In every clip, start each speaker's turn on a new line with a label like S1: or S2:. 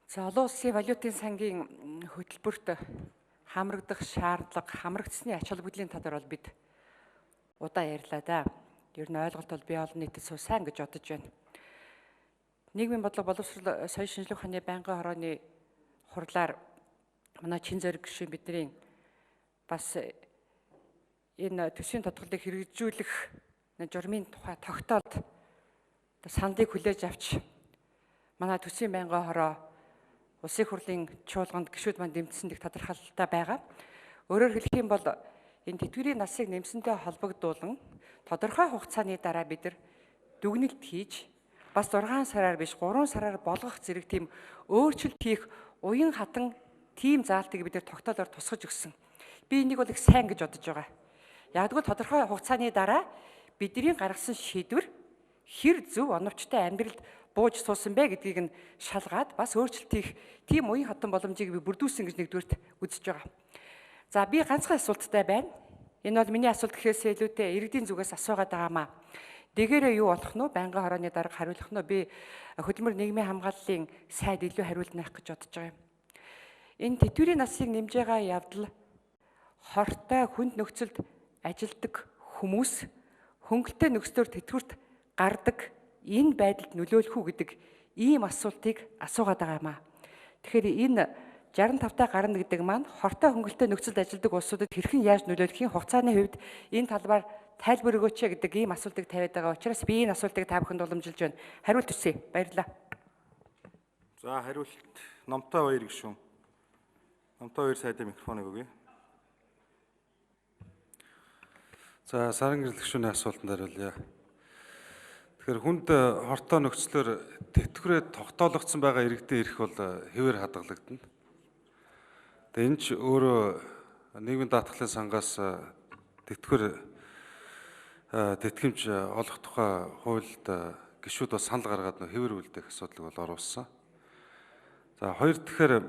S1: За олон улсын валютын сангийн хөтөлбөрт хамрагдах шаардлага, хамрагдсны ач холбогдлын талаар бол бид удаа ярьлаа да. Ер нь ойлголт бол бие олон нийтэд сайн гэж бодож байна. Нийгмийн бодлого боловсрол соёл шинжилгээ ухааны байнгын хорооны хурлаар манай чин зориг гишүүн бидний бас энэ төсвийн тодголтыг хэрэгжүүлэх журмын тухай тогтоолд саналыг хүлээж авч манай төсвийн байнгын хороо улсын хурлын чуулганд гишүүд маань дэмжсэн дэх тодорхойлолтой байгаа. Өөрөөр хэлэх юм бол энэ тэтгэврийн насыг нэмсэнтэй холбогдуулан тодорхой хугацааны дараа бид нар дүгнэлт хийж бас 6 сараар биш 3 сараар болгох зэрэг тийм өөрчлөлт хийх уян хатан тийм заалтыг бид нар тогтоолоор тусгаж өгсөн. Би энийг бол их сайн гэж бодож байгаа. Ягдгал тодорхой хугацааны дараа бидний гаргасан шийдвэр хэр зөв оновчтой амьдралд бууж суусан бэ гэдгийг нь шалгаад бас өөрчлөлт хийх тийм уян хатан боломжийг би бүрдүүлсэн гэж нэгдүгürt үзэж байгаа. За би ганцхан асуулттай байна. Энэ бол миний асуулт гэхээс илүүтэй иргэдийн зүгээс асуугаад байгаамаа. Дэгээрээ юу болох нь вэ? Байнгын хорооны дарга хариулах нь би хөдөлмөр нийгмийн хамгааллын сайд илүү хариулнах гэж бодож байгаа юм. Энэ тэтгэврийн насыг нэмж байгаа явдал хортой хүнд нөхцөлд ажилдаг хүмүүс хөнгөлтэй нөхцлөөр тэтгэврт гардаг энэ байдалд нөлөөлөх үү гэдэг ийм асуултыг асуугаад байгаамаа. Тэгэхээр энэ 65-таа гарна гэдэг маань хортой хөнгөлтэй нөхцөлд ажилдаг улсуудад хэрхэн яаж нөлөөлөх хугацааны хувьд энэ талбаар тайлбар өгөөч гэдэг ийм асуултыг тавиад байгаа учраас би энэ асуултыг та бүхэнд уламжилж байна. Хариулт өсье. Баярлалаа.
S2: За хариулт Номтой Баяр гишүүн. Номтой Баяр сайдын микрофоныг өгье.
S3: За Саран Гэрэл гишүүний асуултанд хариулъя. Тэгэхээр хүнд хортой нөхцлөөр тэтгэврээ тогтоологдсон байгаа иргэдийн эрх бол хэвээр хадгалагдана. Тэгээ энэ ч өөрөө нийгмийн даатгалын сангаас тэтгэмж олох тухай хуульд гишүүд бас санал гаргаад хэвээр үлдээх асуудлыг бол оруулсан. За хоёр тэгэхээр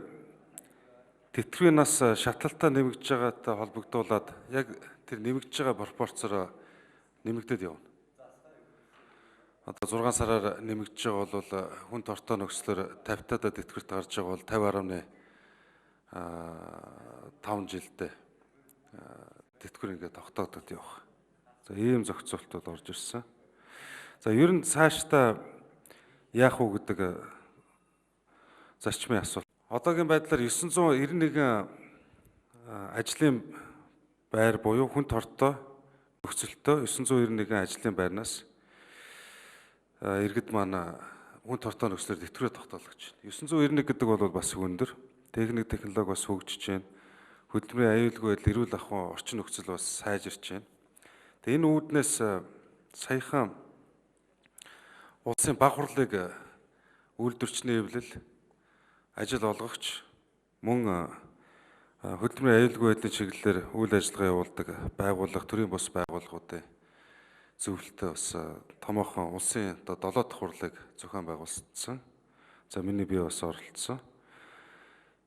S3: тэтгэврийн нас шатлалтаа нэмэгдэж байгаатай холбогдуулаад яг тэр нэмэгдэж байгаа пропорцоор нэмэгдээд явна. Одоо 6 сараар нэмэгдэж байгаа бол хүнд хортой нөхцлөөр 50-таад тэтгэврт гарч байгаа бол 50.5 жилдээ тэтгэвэр ингээд тогтоогдод явах. За ийм зохицуултууд орж ирсэн. За ер нь цаашдаа яах уу гэдэг зарчмын асуулт. Одоогийн байдлаар 991 ажлын байр буюу хүнд хортой нөхцөлтөө 991 ажлын байрнаас иргэд маань хүнд хортой нөхцлөөр тэтгэврээ тогтоологч байна. 991 гэдэг бол бас өндөр. Техник технологи бас хөгжиж байна. Хөдөлмөрийн аюулгүй байдал, эрүүл ахуйн орчин нөхцөл бас сайжирч байна. Тэгээ энэ үүднээс саяхан улсын баг хурлыг үйлдвэрчний эвлэл, ажил олгогч, мөн хөдөлмөрийн аюулгүй байдлын чиглэлээр үйл ажиллагаа явуулдаг байгууллага, төрийн бус байгууллагуудын зөвлөлтөд бас томоохон улсын 7 дахь хурлыг зохион байгуулсан. За миний бие бас оролцсон.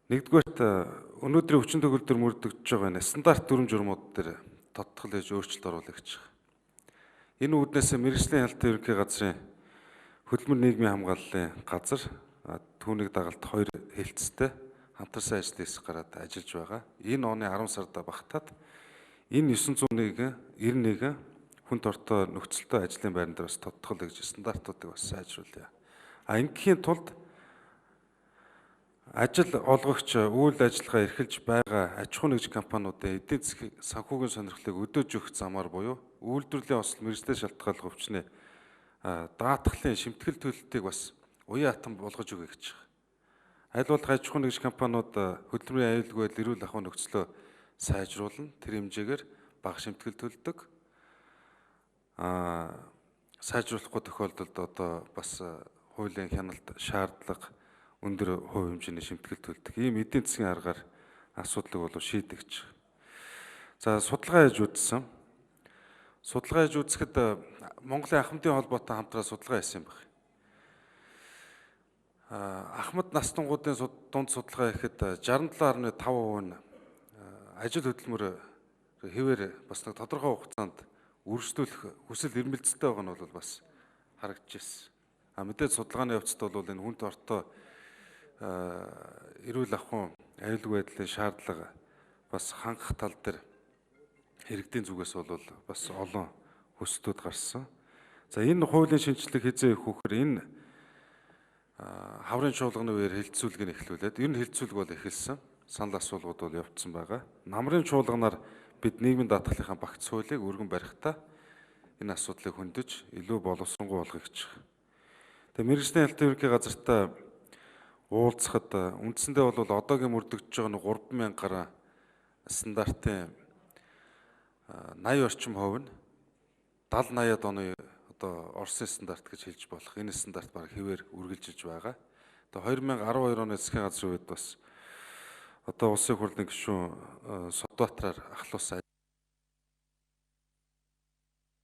S3: Нэгдүгээрт өнөөдрийн хүчин төгөлдөр мөрдөгдөж байгаа энэ стандарт дүрм журмууд дээр тодтгол хийж өөрчлөлт оруулах гэж байна. Энэ үүднээс мэргэжлийн хяналтын ерөнхий газрын хөдөлмөр нийгмийн хамгааллын газар түүнийг дагалт 2 хэлтстэй хамтарсан ажлын хэсэг гараад ажиллаж байгаа. Энэ оны 10 сард багтаад энэ 991 хүнд хортой нөхцөлтэй ажлын байран дээр бас тодтгол гэж стандартуудыг бас сайжруулъя. Ингэхийн тулд ажил олгогч үйл ажиллагаа эрхэлж байгаа аж ахуй нэгж компаниудын эдийн засгийн санхүүгийн сонирхлыг өдөөж өгөх замаар буюу үйлдвэрлэлийн осол мэргэжлийн шалтгааллах өвчний даатгалын шимтгэл төлөлтийг бас уян хатан болгож өгье гэж байна. Аль болох аж ахуй нэгж компаниуд хөдөлмөрийн аюулгүй байдал, эрүүл ахуйн нөхцлөө сайжруулна. Тэр хэмжээгээр бага шимтгэл төлдөг. Сайжруулахгүй тохиолдолд одоо бас хуулийн хяналт шаардлага өндөр хувь хэмжээний шимтгэл төлдөг. Ийм эдийн засгийн аргаар асуудлыг бол шийдэх гэж. За судалгаа хийж үзсэн. Судалгаа хийж үзэхэд Монголын ахмадын холбоотой хамтран судалгаа хийсэн юм байна. Ахмад настангуудын дунд судалгаа хийхэд 67.5% нь ажил хөдөлмөр хэвээр бас нэг тодорхой хугацаанд үргэлжлүүлэх хүсэл эрмэлзэлтэй байгаа нь бол бас харагдаж байна. Мэдээж судалгааны явцад бол энэ хүнд хортой эрүүл ахуйн аюулгүй байдлын шаардлага бас хангах тал дээр иргэдийн зүгээс бол бас олон хүсэлтүүд гарсан. За энэ хуулийн шинжилгээ хэзээ их вөхөр энэ хаврын чуулганы үеэр хилцүүлгийг эхлүүлээд ер нь хилцүүлэг бол эхэлсэн. Санал асуулгууд бол явагдсан байгаа. Намрын чуулганаар бид нийгмийн даатгалынхаа багц хуулийг өргөн барихтаа энэ асуудлыг хөндөж илүү боловсронгуй болгох гэж. Тэгээ мэргэжлийн албан ерөнхий газартаа уулзахад үндсэндээ бол одоогийн мөрдөгдөж байгаа нь 3,000 гаруй стандартын 80 орчим хувь нь 70-80-аад оны одоо Оросын стандарт гэж хэлж болох энэ стандарт баг хэвээр үргэлжилж байгаа. Одоо 2012 оны засгийн газрын үед бас одоо улсын хурлын гишүүн Содбаатраар ахлуулсан